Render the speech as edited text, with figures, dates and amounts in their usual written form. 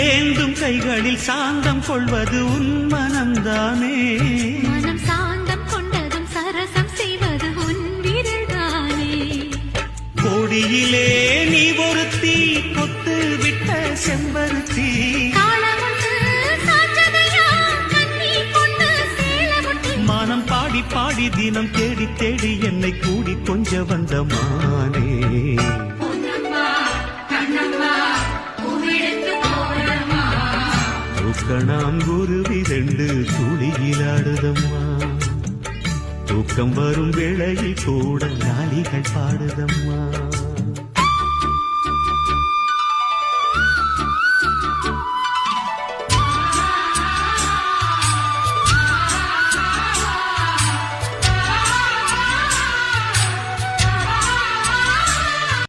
ஏந்தும் கைகளில் சாந்தம் கொள்வது உன் மனம்தானே. மனம் சாந்தம் கொண்டதும் சரசம் செய்வது உன் விரல்தானே. கோடியிலே நீ ஒருத்தி கொத்து விட்ட செம்பருத்தி. மானம் பாடி பாடி தினம் தேடி தேடி என்னை கூடி கொஞ்ச வந்த மானே. தூக்கணாம் குருவி 2 துளியிலாடுதம்மா. தூக்கம் வரும் வேளையில் கூட நாளிகள் பாடுதம்மா.